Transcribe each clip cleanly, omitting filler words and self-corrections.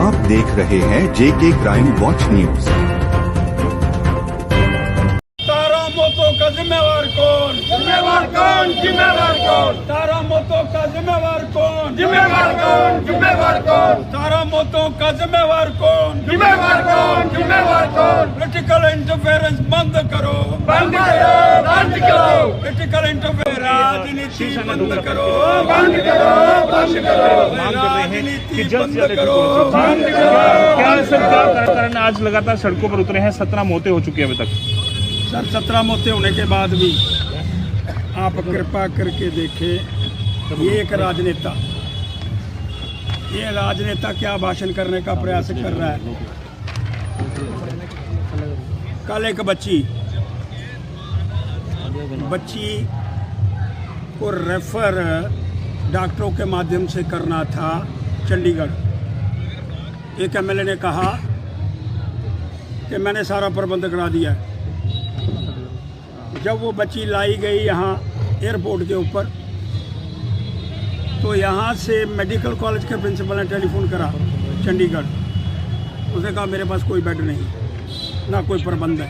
आप देख रहे हैं जेके क्राइम वॉच न्यूज। तारा मौतों का जिम्मेवार कौन? जिम्मेवार कौन? जिम्मेवार कौन? तारा मौतों का जिम्मेवार कौन? जिम्मेवार कौन? जिम्मेवार कौन? तारा मौतों का जिम्मेवार कौन? जिम्मेवार कौन? जिम्मेवार कौन? पोलिटिकल इंटरफेरेंस बंद करो, बंद करो, बंद करो। पोलिटिकल इंटरफेरेंस, राजनीति बंद करो, बंद करो, बंद करो। राजनीति बंद करो, बंद करो। क्या सरकार कारण आज लगातार सड़कों पर उतरे हैं? 17 मौतें हो चुकी है अभी तक। सर 17 मौतें होने के बाद भी आप कृपा करके देखें, ये एक राजनेता, ये राजनेता क्या भाषण करने का प्रयास कर रहा है। कल एक बच्ची को रेफर डॉक्टरों के माध्यम से करना था चंडीगढ़। एक एमएलए ने कहा कि मैंने सारा प्रबंध करा दिया है। जब वो बच्ची लाई गई यहाँ एयरपोर्ट के ऊपर, तो यहाँ से मेडिकल कॉलेज के प्रिंसिपल ने टेलीफोन करा चंडीगढ़। उसने कहा मेरे पास कोई बेड नहीं, ना कोई प्रबंध है।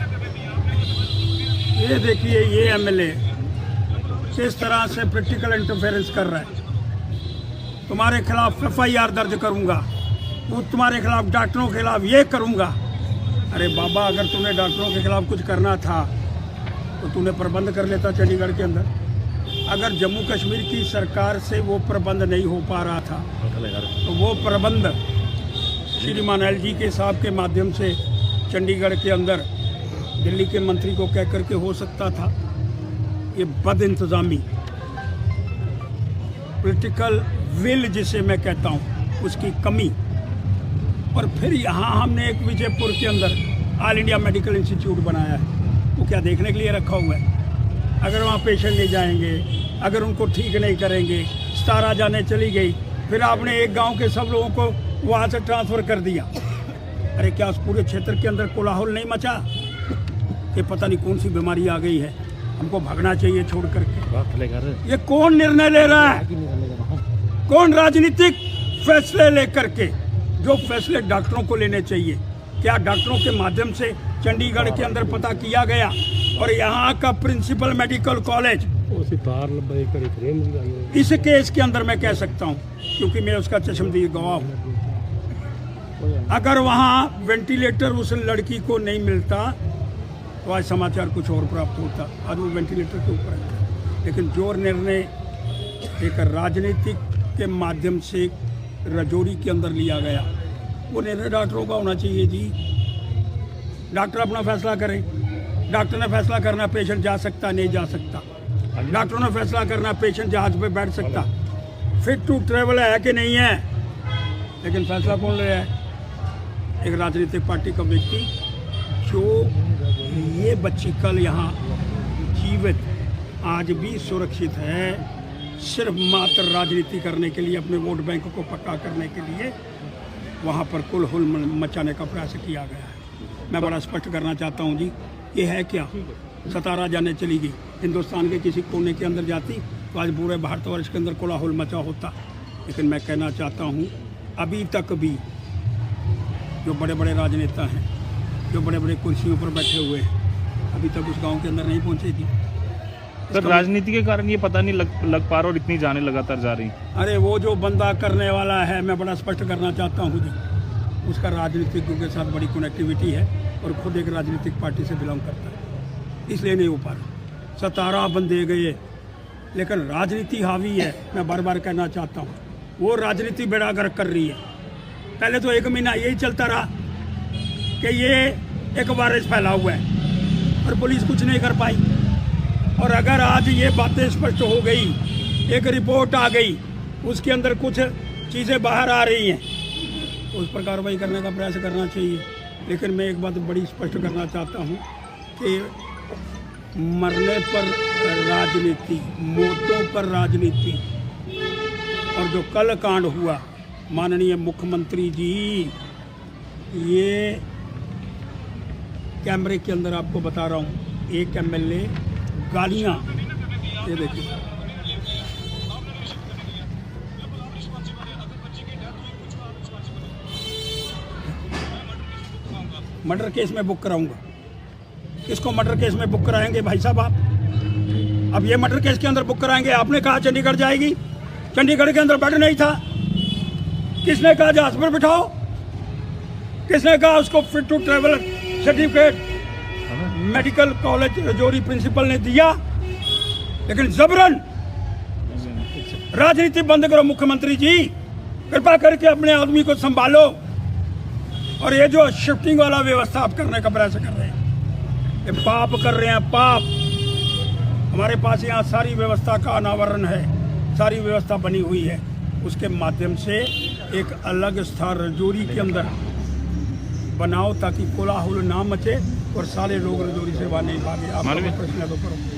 ये देखिए ये एमएलए किस तरह से प्रैक्टिकल इंटरफेरेंस कर रहा है। तुम्हारे खिलाफ एफआईआर दर्ज करूँगा, वो तुम्हारे खिलाफ डॉक्टरों के खिलाफ ये करूँगा। अरे बाबा, अगर तुमने डॉक्टरों के खिलाफ कुछ करना था तो तूने प्रबंध कर लेता चंडीगढ़ के अंदर। अगर जम्मू कश्मीर की सरकार से वो प्रबंध नहीं हो पा रहा था तो वो प्रबंध श्रीमान एलजी के साहब के माध्यम से चंडीगढ़ के अंदर दिल्ली के मंत्री को कह करके हो सकता था। ये बद इंतज़ामी, पॉलिटिकल विल जिसे मैं कहता हूँ, उसकी कमी। और फिर यहाँ हमने एक विजयपुर के अंदर ऑल इंडिया मेडिकल इंस्टीट्यूट बनाया है। वो क्या देखने के लिए रखा हुआ है? अगर वहाँ पेशेंट नहीं जाएंगे, अगर उनको ठीक नहीं करेंगे, 17 जाने चली गई, फिर आपने एक गांव के सब लोगों को वहाँ से ट्रांसफ़र कर दिया। अरे क्या उस पूरे क्षेत्र के अंदर कोलाहल नहीं मचा कि पता नहीं कौन सी बीमारी आ गई है, हमको भागना चाहिए छोड़ करके? ये कौन निर्णय ले रहा है? कौन राजनीतिक फैसले लेकर के? जो फैसले डॉक्टरों को लेने चाहिए, क्या डॉक्टरों के माध्यम से चंडीगढ़ के अंदर पता किया गया? और यहाँ का प्रिंसिपल मेडिकल कॉलेज इस केस के अंदर मैं कह सकता हूँ, क्योंकि मैं उसका चश्मदीद गवाह हूँ। अगर वहाँ वेंटिलेटर उस लड़की को नहीं मिलता तो आज समाचार कुछ और प्राप्त होता, आज वो वेंटिलेटर के ऊपर है। लेकिन जो निर्णय एक राजनीतिक के माध्यम से रजौरी के अंदर लिया गया, वो निर्णय डॉक्टरों का होना चाहिए जी। डॉक्टर अपना फैसला करें। डॉक्टर ने फैसला करना पेशेंट जा सकता नहीं जा सकता, डॉक्टरों ने फैसला करना पेशेंट जहाज पे बैठ सकता, फिट टू ट्रेवल है कि नहीं है। लेकिन फैसला कौन ले रहा है? एक राजनीतिक पार्टी का व्यक्ति। जो ये बच्ची कल यहाँ जीवित आज भी सुरक्षित है, सिर्फ मात्र राजनीति करने के लिए, अपने वोट बैंक को पक्का करने के लिए वहाँ पर कुलहुल मचाने का प्रयास किया गया है। मैं बड़ा स्पष्ट करना चाहता हूँ जी, ये है क्या? 17 जाने चली गई, हिंदुस्तान के किसी कोने के अंदर जाती तो आज पूरे भारतवर्ष के अंदर कोलाहल मचा होता। लेकिन मैं कहना चाहता हूँ, अभी तक भी जो बड़े बड़े राजनेता हैं, जो बड़े बड़े कुर्सियों पर बैठे हुए हैं, अभी तक उस गाँव के अंदर नहीं पहुँचे थी। सर राजनीति के कारण ये पता नहीं लग पा रहा और इतनी जाने लगातार जा रही। अरे वो जो बंदा करने वाला है, मैं बड़ा स्पष्ट करना चाहता हूँ जी, उसका राजनीतिज्ञों के साथ बड़ी कनेक्टिविटी है और खुद एक राजनीतिक पार्टी से बिलोंग करता है, इसलिए नहीं हो पा रहा। 17 बंदे गए, लेकिन राजनीति हावी है। मैं बार बार कहना चाहता हूँ, वो राजनीति बेड़ा गर्क कर रही है। पहले तो 1 महीना यही चलता रहा कि ये एक वायरस फैला हुआ है और पुलिस कुछ नहीं कर पाई। और अगर आज ये बातें स्पष्ट हो गई, एक रिपोर्ट आ गई, उसके अंदर कुछ चीज़ें बाहर आ रही हैं, तो उस पर कार्रवाई करने का प्रयास करना चाहिए। लेकिन मैं एक बात बड़ी स्पष्ट करना चाहता हूँ कि मरने पर राजनीति, मौतों पर राजनीति, और जो कल कांड हुआ, माननीय मुख्यमंत्री जी, ये कैमरे के अंदर आपको बता रहा हूँ, एक एमएलए गालियाँ, ये देखिए मर्डर केस में बुक कराऊंगा। किसको मर्डर केस में बुक कराएंगे भाई साहब आप? अब ये मर्डर केस के अंदर बुक कराएंगे। आपने कहा चंडीगढ़ जाएगी, चंडीगढ़ के अंदर बेड नहीं था। किसने कहा जहाज पर बिठाओ? किसने कहा उसको fit to travel certificate? Medical college Rajouri principal ने दिया, लेकिन जबरन। राजनीति बंद करो मुख्यमंत्री जी, कृपा करके अपने आदमी को संभालो। और ये जो शिफ्टिंग वाला व्यवस्था आप करने का प्रयास कर रहे हैं, ये पाप कर रहे हैं, पाप। हमारे पास यहाँ सारी व्यवस्था का अनावरण है, सारी व्यवस्था बनी हुई है। उसके माध्यम से एक अलग स्थान रजौरी के अंदर बनाओ ताकि कोलाहल ना मचे और सारे लोग रजौरी से वहाँ नहीं भागे। आप प्रश्न तो करो।